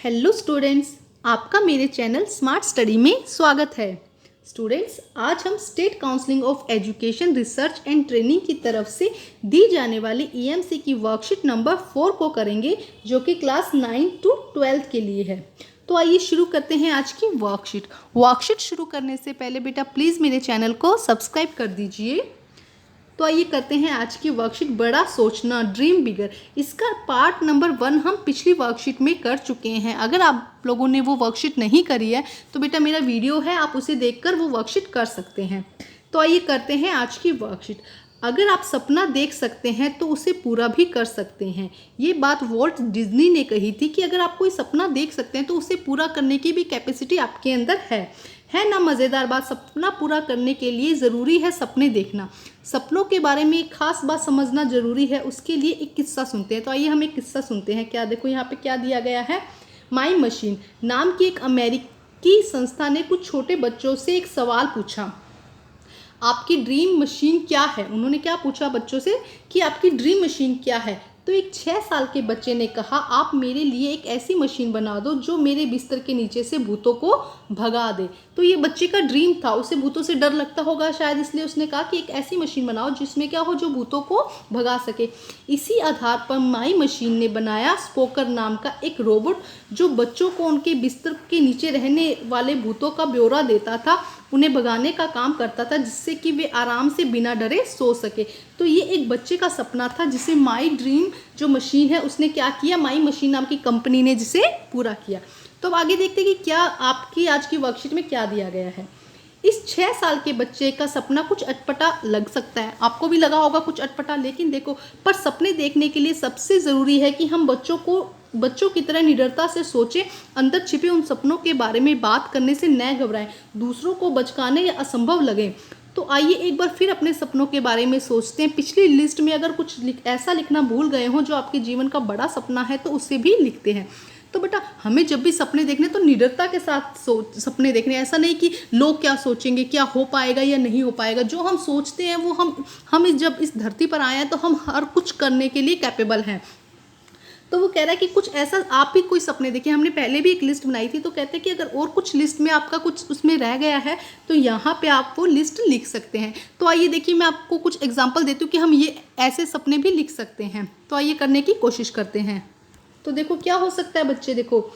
Hello students, आपका मेरे channel smart study में स्वागत है। स्टूडेंट्स, आज हम state counselling of education research and training की तरफ से दी जाने वाली ईएमसी की वर्कशीट नंबर 4 को करेंगे, जो कि क्लास 9 to 12 के लिए है। तो आइए शुरू करते हैं आज की वर्कशीट शुरू करने से पहले बेटा प्लीज़ मेरे चैनल को सब्सक्राइब कर दीजिए। तो आइए करते हैं आज की वर्कशीट बड़ा सोचना, ड्रीम बिगर। इसका पार्ट नंबर 1 हम पिछली वर्कशीट में कर चुके हैं। अगर आप लोगों ने वो वर्कशीट नहीं करी है तो बेटा मेरा वीडियो है, आप उसे देखकर वो वर्कशीट कर सकते हैं। तो आइए करते हैं आज की वर्कशीट। अगर आप सपना देख सकते हैं तो उसे पूरा भी कर सकते हैं। ये बात वॉल्ट डिज्नी ने कही थी कि अगर आप कोई सपना देख सकते हैं तो उसे पूरा करने की भी कैपेसिटी आपके अंदर है ना। मज़ेदार बात, सपना पूरा करने के लिए ज़रूरी है सपने देखना। सपनों के बारे में एक खास बात समझना ज़रूरी है, उसके लिए एक किस्सा सुनते हैं। तो आइए हम एक किस्सा सुनते हैं। क्या देखो यहाँ पे क्या दिया गया है। माई मशीन नाम की एक अमेरिकी संस्था ने कुछ छोटे बच्चों से एक सवाल पूछा, आपकी ड्रीम मशीन क्या है। उन्होंने क्या पूछा बच्चों से कि आपकी ड्रीम मशीन क्या है। तो एक 6 साल के बच्चे ने कहा, आप मेरे लिए एक ऐसी मशीन बना दो जो मेरे बिस्तर के नीचे से भूतों को भगा दे। तो ये बच्चे का ड्रीम था, उसे भूतों से डर लगता होगा शायद, इसलिए उसने कहा कि एक ऐसी मशीन बनाओ जिसमें क्या हो, जो भूतों को भगा सके। इसी आधार पर माई मशीन ने बनाया स्पोकर नाम का एक रोबोट, जो बच्चों को उनके बिस्तर के नीचे रहने वाले भूतों का ब्यौरा देता था, उन्हें भगाने का काम करता था, जिससे कि वे आराम से बिना डरे सो सके। तो ये एक बच्चे का सपना था जिसे माई ड्रीम जो मशीन है उसने क्या किया, माई मशीन नाम की कंपनी ने जिसे पूरा किया। तो अब आगे देखते हैं कि क्या आपकी आज की वर्कशीट में क्या दिया गया है। इस 6 साल के बच्चे का सपना कुछ अटपटा लग सकता है, आपको भी लगा होगा कुछ अटपटा, लेकिन देखो, पर सपने देखने के लिए सबसे ज़रूरी है कि हम बच्चों की तरह निडरता से सोचें, अंदर छिपे उन सपनों के बारे में बात करने से न घबराएं, दूसरों को बचकाने या असंभव लगे। तो आइए एक बार फिर अपने सपनों के बारे में सोचते हैं। पिछली लिस्ट में अगर कुछ ऐसा लिखना भूल गए हो जो आपके जीवन का बड़ा सपना है तो उसे भी लिखते हैं। तो बेटा हमें जब भी सपने देखने तो निडरता के साथ सपने देखने, ऐसा नहीं कि लोग क्या सोचेंगे, क्या हो पाएगा या नहीं हो पाएगा। जो हम सोचते हैं वो हम जब इस धरती पर आए हैं तो हम हर कुछ करने के लिए कैपेबल हैं। तो वो कह रहा है कि कुछ ऐसा आप भी कोई सपने देखिए। हमने पहले भी एक लिस्ट बनाई थी, तो कहते हैं कि अगर और कुछ लिस्ट में आपका कुछ उसमें रह गया है तो यहाँ पे आप वो लिस्ट लिख सकते हैं। तो आइए देखिए, मैं आपको कुछ एग्जांपल देती हूँ कि हम ये ऐसे सपने भी लिख सकते हैं। तो आइए करने की कोशिश करते हैं। तो देखो क्या हो सकता है बच्चे, देखो,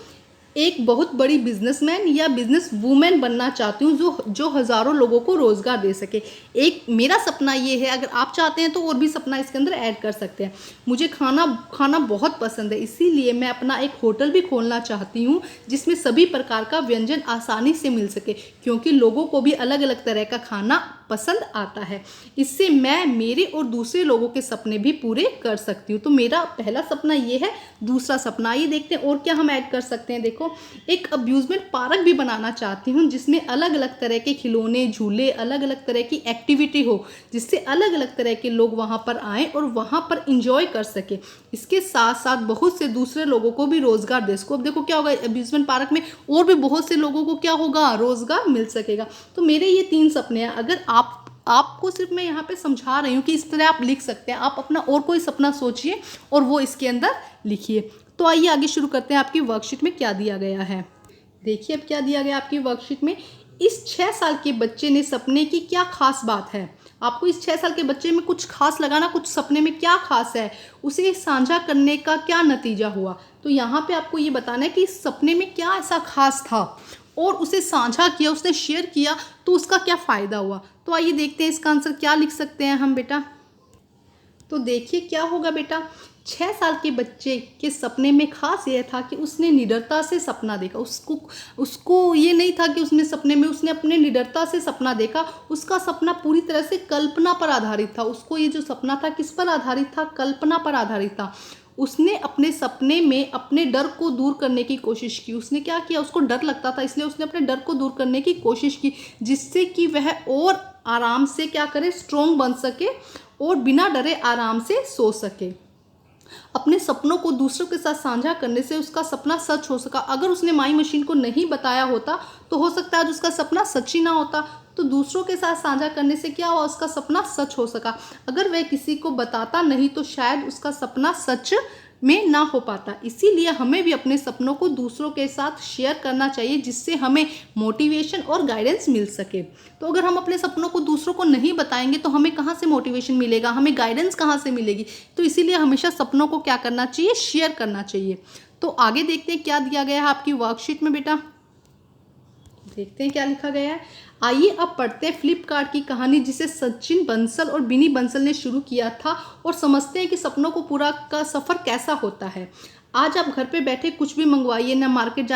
एक बहुत बड़ी बिजनेसमैन या बिजनेस वूमेन बनना चाहती हूँ जो हज़ारों लोगों को रोज़गार दे सके। एक मेरा सपना ये है, अगर आप चाहते हैं तो और भी सपना इसके अंदर ऐड कर सकते हैं। मुझे खाना बहुत पसंद है, इसीलिए मैं अपना एक होटल भी खोलना चाहती हूँ जिसमें सभी प्रकार का व्यंजन आसानी से मिल सके, क्योंकि लोगों को भी अलग अलग तरह का खाना पसंद आता है। इससे मैं मेरे और दूसरे लोगों के सपने भी पूरे कर सकती हूँ। तो मेरा पहला सपना ये है। दूसरा सपना ये देखते हैं और क्या हम ऐड कर सकते हैं। देखो, एक अम्यूजमेंट पार्क भी बनाना चाहती हूँ जिसमें अलग अलग तरह के खिलौने, झूले, अलग अलग तरह की एक्टिविटी हो, जिससे अलग अलग तरह के लोग वहाँ पर आएँ और वहाँ पर इंजॉय कर सके। इसके साथ साथ बहुत से दूसरे लोगों को भी रोजगार दे सको। अब देखो क्या होगा, अम्यूजमेंट पार्क में और भी बहुत से लोगों को क्या होगा, रोजगार मिल सकेगा। तो मेरे ये 3 सपने हैं। अगर आपको सिर्फ मैं यहाँ पे समझा रही हूँ कि इस तरह आप लिख सकते हैं। आप अपना और कोई सपना सोचिए और वो इसके अंदर लिखिए। तो आइए आगे शुरू करते हैं। आपकी वर्कशीट में क्या दिया गया है, देखिए अब क्या दिया गया आपकी वर्कशीट में। इस 6 साल के बच्चे ने सपने की क्या खास बात है। आपको इस 6 साल के बच्चे में कुछ खास लगाना, कुछ सपने में क्या खास है, उसे साझा करने का क्या नतीजा हुआ। तो यहाँ पे आपको ये बताना है कि इस सपने में क्या ऐसा खास था और उसे साझा किया, उसने शेयर किया तो उसका क्या फ़ायदा हुआ। तो आइए देखते हैं इसका आंसर क्या लिख सकते हैं हम बेटा। तो देखिए क्या होगा बेटा, 6 साल के बच्चे के सपने में खास यह था कि उसने निडरता से सपना देखा। उसको ये नहीं था कि उसने सपने में उसने अपने निडरता से सपना देखा। उसका सपना पूरी तरह से कल्पना पर आधारित था। उसको ये जो सपना था किस पर आधारित था, कल्पना पर आधारित था। उसने अपने सपने में अपने डर को दूर करने की कोशिश की। उसने क्या किया, उसको डर लगता था, इसलिए उसने अपने डर को दूर करने की कोशिश की, जिससे कि वह और आराम से क्या करे, स्ट्रोंग बन सके और बिना डरे आराम से सो सके। अपने सपनों को दूसरों के साथ साझा करने से उसका सपना सच हो सका। अगर उसने माई मशीन को नहीं बताया होता तो हो सकता है आज उसका सपना सच ही ना होता। तो दूसरों के साथ साझा करने से क्या हुआ, उसका सपना सच हो सका। अगर वह किसी को बताता नहीं तो शायद उसका सपना सच में ना हो पाता। इसीलिए हमें भी अपने सपनों को दूसरों के साथ शेयर करना चाहिए, जिससे हमें मोटिवेशन और गाइडेंस मिल सके। तो अगर हम अपने सपनों को दूसरों को नहीं बताएंगे तो हमें कहाँ से मोटिवेशन मिलेगा, हमें गाइडेंस कहाँ से मिलेगी। तो इसीलिए हमेशा सपनों को क्या करना चाहिए, शेयर करना चाहिए। तो आगे देखते हैं क्या दिया गया है आपकी वर्कशीट में बेटा। देखते हैं क्या लिखा गया है। आइए अब पढ़ते हैं फ्लिपकार्ट की कहानी, जिसे सचिन बंसल और बिनी बंसल ने शुरू किया था, और समझते हैं कि सपनों को पूरा का सफ़र कैसा होता है। आज आप घर पे बैठे कुछ भी मंगवाइए, ना मार्केट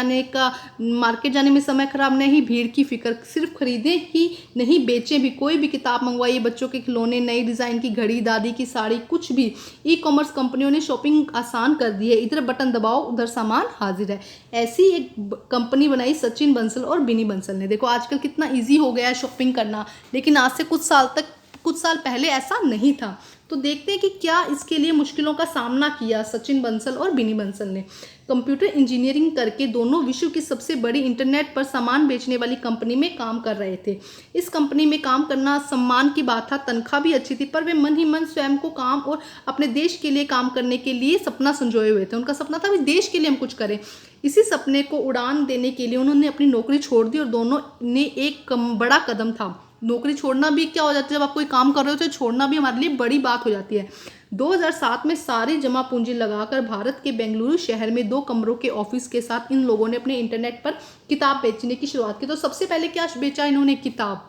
जाने में समय खराब, न ही भीड़ की फिक्र। सिर्फ खरीदें ही नहीं, बेचें भी। कोई भी किताब मंगवाइए, बच्चों के खिलौने, नई डिज़ाइन की घड़ी, दादी की साड़ी, कुछ भी। ई कॉमर्स कंपनियों ने शॉपिंग आसान कर दी है। इधर बटन दबाओ, उधर सामान हाजिर है। ऐसी एक कंपनी बनाई सचिन बंसल और बिनी बंसल ने। देखो आजकल कितना ईजी हो गया है शॉपिंग करना, लेकिन आज से कुछ साल पहले ऐसा नहीं था। तो देखते हैं कि क्या इसके लिए मुश्किलों का सामना किया सचिन बंसल और बिनी बंसल ने। कंप्यूटर इंजीनियरिंग करके दोनों विश्व की सबसे बड़ी इंटरनेट पर सामान बेचने वाली कंपनी में काम कर रहे थे। इस कंपनी में काम करना सम्मान की बात था, तनख्वाह भी अच्छी थी, पर वे मन ही मन स्वयं को काम और अपने देश के लिए काम करने के लिए सपना संजोए हुए थे। उनका सपना था कि देश के लिए हम कुछ करें। इसी सपने को उड़ान देने के लिए उन्होंने अपनी नौकरी छोड़ दी, और दोनों ने एक बड़ा कदम था। नौकरी छोड़ना भी क्या हो जाता है, जब आप कोई काम कर रहे हो तो छोड़ना भी हमारे लिए बड़ी बात हो जाती है। 2007 में सारी जमा पूंजी लगाकर भारत के बेंगलुरु शहर में 2 कमरों के ऑफिस के साथ इन लोगों ने अपने इंटरनेट पर किताब बेचने की शुरुआत की। तो सबसे पहले क्या बेचा इन्होंने, किताब।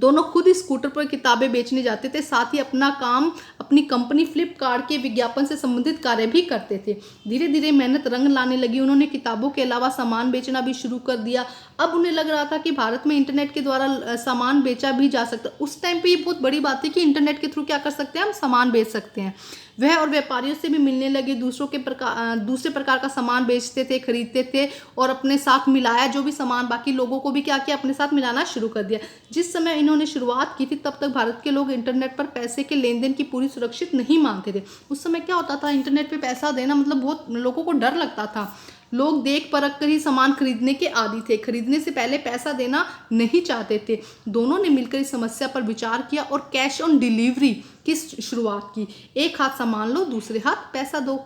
दोनों खुद स्कूटर पर किताबें बेचने जाते थे, साथ ही अपना काम अपनी कंपनी फ्लिपकार्ट के विज्ञापन से संबंधित कार्य भी करते थे। धीरे धीरे मेहनत रंग लाने लगी। उन्होंने किताबों के अलावा सामान बेचना भी शुरू कर दिया। अब उन्हें लग रहा था कि भारत में इंटरनेट के द्वारा सामान बेचा भी जा सकता। उस टाइम पे ये बहुत बड़ी बात थी कि इंटरनेट के थ्रू क्या कर सकते हैं, हम सामान बेच सकते हैं। वह और व्यापारियों से भी मिलने लगे, दूसरे प्रकार का सामान बेचते थे, खरीदते थे, और अपने साथ मिलाया जो भी सामान, बाकी लोगों को भी क्या किया, अपने साथ मिलाना शुरू कर दिया। जिस समय इन्होंने शुरुआत की थी तब तक भारत के लोग इंटरनेट पर पैसे के लेन देन की पूरी सुरक्षित नहीं मानते थे। उस समय क्या होता था, इंटरनेट पे पैसा देना मतलब बहुत लोगों को डर लगता था। लोग देख परख कर ही सामान खरीदने के आदी थे, खरीदने से पहले पैसा देना नहीं चाहते थे। दोनों ने मिलकर इस समस्या पर विचार किया और कैश ऑन डिलीवरी की शुरुआत की। एक हाथ सामान लो, दूसरे हाथ पैसा दो।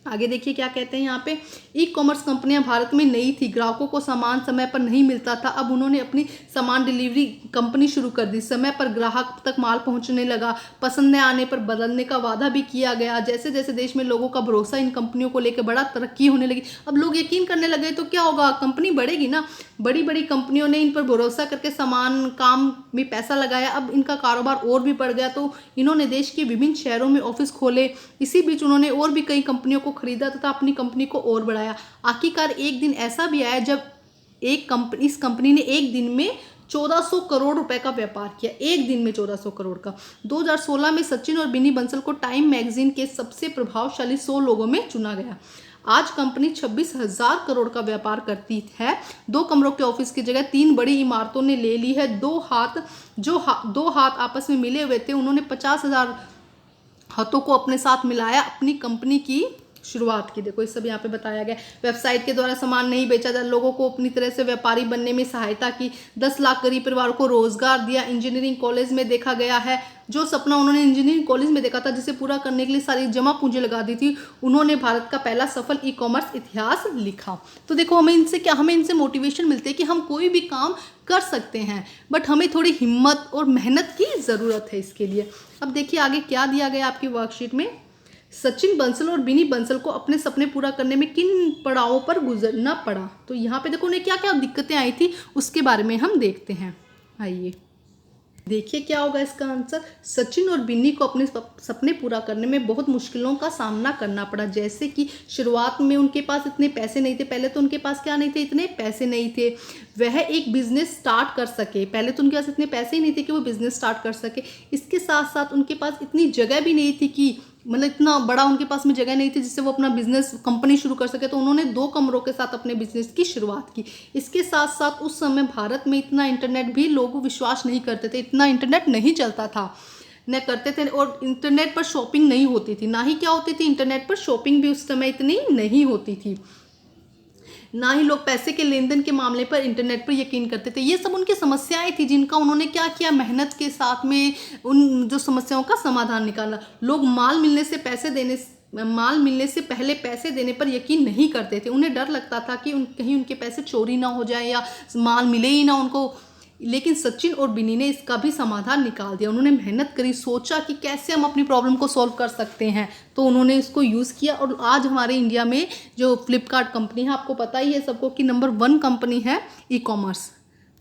आगे देखिए क्या कहते हैं यहाँ पे। ई कॉमर्स कंपनियां भारत में नई थी, ग्राहकों को सामान समय पर नहीं मिलता था। अब उन्होंने अपनी सामान डिलीवरी कंपनी शुरू कर दी। समय पर ग्राहक तक माल पहुंचने लगा। पसंद न आने पर बदलने का वादा भी किया गया। जैसे जैसे देश में लोगों का भरोसा इन कंपनियों को लेकर बड़ा तरक्की होने लगी। अब लोग यकीन करने लगे तो क्या होगा, कंपनी बढ़ेगी ना। बड़ी बड़ी कंपनियों ने इन पर भरोसा करके सामान काम में पैसा लगाया। अब इनका कारोबार और भी बढ़ गया, तो इन्होंने देश के विभिन्न शहरों में ऑफिस खोले। इसी बीच उन्होंने और भी कई कंपनियों को खरीदा तथा अपनी कंपनी को और बढ़ाया। आखिरकार एक दिन ऐसा भी आया जब इस कंपनी ने एक दिन में 1400 करोड़ रुपए का व्यापार किया। एक दिन में 1400 करोड़ का। 2016 में सचिन और बिनी बंसल को टाइम मैगजीन के सबसे प्रभावशाली 100 लोगों में चुना गया। आज कंपनी 26,000 करोड़ का व्यापार करती है। 2 कमरों के ऑफिस की जगह 3 बड़ी इमारतों ने ले ली है। दो हाथ आपस में मिले हुए थे, उन्होंने 50,000 हाथों को अपने साथ मिलाया, अपनी कंपनी की शुरुआत की। देखो इस सब यहाँ पे बताया गया। वेबसाइट के द्वारा सामान नहीं बेचा जा, लोगों को अपनी तरह से व्यापारी बनने में सहायता की। 10 लाख गरीब परिवारों को रोजगार दिया। इंजीनियरिंग कॉलेज में देखा गया है, जो सपना उन्होंने इंजीनियरिंग कॉलेज में देखा था, जिसे पूरा करने के लिए सारी जमा पूंजी लगा दी थी, उन्होंने भारत का पहला सफल ई कॉमर्स इतिहास लिखा। तो देखो हमें इनसे मोटिवेशन मिलती है कि हम कोई भी काम कर सकते हैं, बट हमें थोड़ी हिम्मत और मेहनत की ज़रूरत है इसके लिए। अब देखिए आगे क्या दिया गया आपकी वर्कशीट में। सचिन बंसल और बिनी बंसल को अपने सपने पूरा करने में किन पड़ावों पर गुजरना पड़ा। तो यहाँ पे देखो उन्हें क्या क्या दिक्कतें आई थी, उसके बारे में हम देखते हैं। आइए देखिए क्या होगा इसका आंसर। सचिन और बिन्नी को अपने सपने पूरा करने में बहुत मुश्किलों का सामना करना पड़ा। जैसे कि शुरुआत में उनके पास इतने पैसे नहीं थे। पहले तो उनके पास क्या नहीं थे, इतने पैसे नहीं थे वह एक बिजनेस स्टार्ट कर सके। पहले तो उनके पास इतने पैसे ही नहीं थे कि वो बिजनेस स्टार्ट कर सके। इसके साथ साथ उनके पास इतनी जगह भी नहीं थी कि मतलब इतना बड़ा उनके पास में जगह नहीं थी जिससे वो अपना बिजनेस कंपनी शुरू कर सके। तो उन्होंने 2 कमरों के साथ अपने बिजनेस की शुरुआत की। इसके साथ साथ उस समय भारत में इतना इंटरनेट भी लोग विश्वास नहीं करते थे, इतना इंटरनेट नहीं चलता था न करते थे, और इंटरनेट पर शॉपिंग नहीं होती थी। ना ही क्या होती थी, इंटरनेट पर शॉपिंग भी उस समय इतनी नहीं होती थी। ना ही लोग पैसे के लेन देन के मामले पर इंटरनेट पर यकीन करते थे। ये सब उनकी समस्याएं थी जिनका उन्होंने क्या किया, मेहनत के साथ में उन जो समस्याओं का समाधान निकाला। लोग माल मिलने से माल मिलने से पहले पैसे देने पर यकीन नहीं करते थे। उन्हें डर लगता था कि कहीं उनके पैसे चोरी ना हो जाए या माल मिले ही ना उनको। लेकिन सचिन और बिनी ने इसका भी समाधान निकाल दिया। उन्होंने मेहनत करी, सोचा कि कैसे हम अपनी प्रॉब्लम को सॉल्व कर सकते हैं, तो उन्होंने इसको यूज़ किया और आज हमारे इंडिया में जो फ्लिपकार्ट कंपनी है, आपको पता ही है सबको कि नंबर 1 कंपनी है ई कॉमर्स।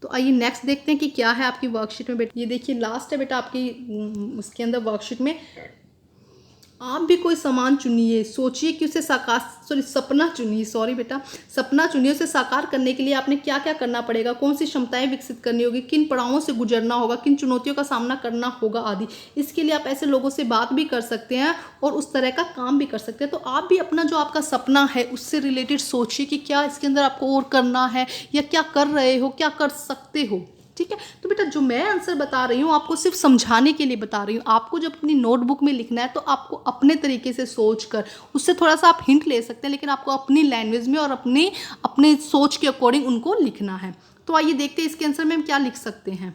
तो आइए नेक्स्ट देखते हैं कि क्या है आपकी वर्कशीट में बेटा। ये देखिए लास्ट है बेटा आपकी उसके अंदर वर्कशीट में। आप भी कोई सामान चुनिए, सोचिए कि उसे सपना चुनिए। उसे साकार करने के लिए आपने क्या क्या करना पड़ेगा, कौन सी क्षमताएं विकसित करनी होगी, किन पड़ावों से गुजरना होगा, किन चुनौतियों का सामना करना होगा आदि। इसके लिए आप ऐसे लोगों से बात भी कर सकते हैं और उस तरह का काम भी कर सकते हैं। तो आप भी अपना जो आपका सपना है उससे रिलेटेड सोचिए कि क्या इसके अंदर आपको और करना है या क्या कर रहे हो, क्या कर सकते हो। ठीक है, तो बेटा जो मैं आंसर बता रही हूँ आपको सिर्फ समझाने के लिए बता रही हूँ। आपको जब अपनी नोटबुक में लिखना है तो आपको अपने तरीके से सोच कर उससे थोड़ा सा आप हिंट ले सकते हैं, लेकिन आपको अपनी लैंग्वेज में और अपने सोच के अकॉर्डिंग उनको लिखना है। तो आइए देखते हैं इसके आंसर में हम क्या लिख सकते हैं।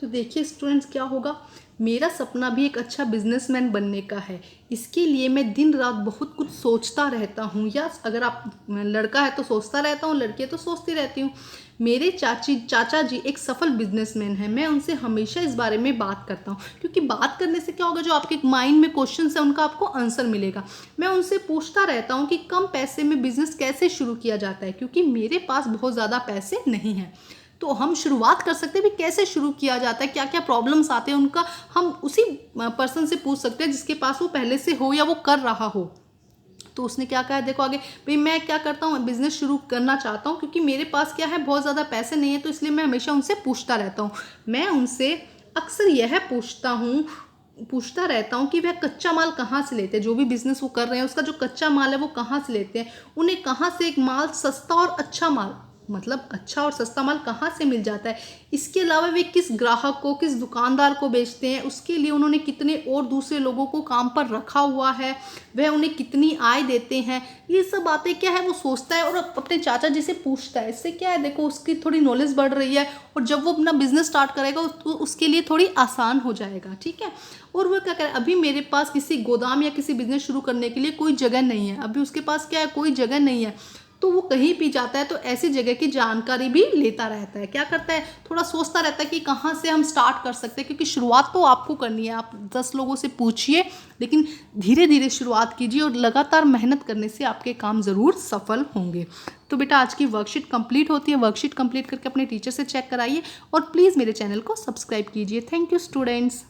तो देखिए स्टूडेंट्स क्या होगा, मेरा सपना भी एक अच्छा बिजनेसमैन बनने का है। इसके लिए मैं दिन रात बहुत कुछ सोचता रहता हूँ, या अगर आप लड़का है तो सोचता रहता हूँ, लड़की है तो सोचती रहती हूँ। मेरे चाचा जी एक सफल बिजनेसमैन हैं। मैं उनसे हमेशा इस बारे में बात करता हूँ, क्योंकि बात करने से क्या होगा, जो आपके माइंड में क्वेश्चन है उनका आपको आंसर मिलेगा। मैं उनसे पूछता रहता हूँ कि कम पैसे में बिजनेस कैसे शुरू किया जाता है, क्योंकि मेरे पास बहुत ज़्यादा पैसे नहीं हैं। तो हम शुरुआत कर सकते हैं भी कैसे शुरू किया जाता है, क्या क्या प्रॉब्लम्स आते हैं उनका हम उसी पर्सन से पूछ सकते हैं जिसके पास वो पहले से हो या वो कर रहा हो। तो उसने क्या कहा, देखो आगे, भाई मैं क्या करता हूँ, बिजनेस शुरू करना चाहता हूँ क्योंकि मेरे पास क्या है, बहुत ज़्यादा पैसे नहीं है, तो इसलिए मैं हमेशा उनसे पूछता रहता हूँ। मैं उनसे अक्सर यह पूछता रहता हूँ कि वह कच्चा माल कहाँ से लेते हैं, जो भी बिजनेस वो कर रहे हैं उसका जो कच्चा माल है वो कहाँ से लेते हैं, उन्हें कहाँ से एक माल सस्ता और अच्छा माल, मतलब अच्छा और सस्ता माल कहाँ से मिल जाता है। इसके अलावा वे किस ग्राहक को, किस दुकानदार को बेचते हैं, उसके लिए उन्होंने कितने और दूसरे लोगों को काम पर रखा हुआ है, वह उन्हें कितनी आय देते हैं। ये सब बातें क्या है वो सोचता है और अपने चाचा जी से पूछता है। इससे क्या है, देखो उसकी थोड़ी नॉलेज बढ़ रही है और जब वो अपना बिजनेस स्टार्ट करेगा तो उसके लिए थोड़ी आसान हो जाएगा। ठीक है, और वो क्या करे, अभी मेरे पास किसी गोदाम या किसी बिजनेस शुरू करने के लिए कोई जगह नहीं है, अभी उसके पास क्या है, कोई जगह नहीं है, तो वो कहीं भी जाता है तो ऐसी जगह की जानकारी भी लेता रहता है। क्या करता है, थोड़ा सोचता रहता है कि कहाँ से हम स्टार्ट कर सकते हैं, क्योंकि शुरुआत तो आपको करनी है। आप 10 लोगों से पूछिए, लेकिन धीरे धीरे शुरुआत कीजिए और लगातार मेहनत करने से आपके काम ज़रूर सफल होंगे। तो बेटा आज की वर्कशीट कंप्लीट होती है। वर्कशीट कंप्लीट करके अपने टीचर से चेक कराइए और प्लीज़ मेरे चैनल को सब्सक्राइब कीजिए। Thank you students.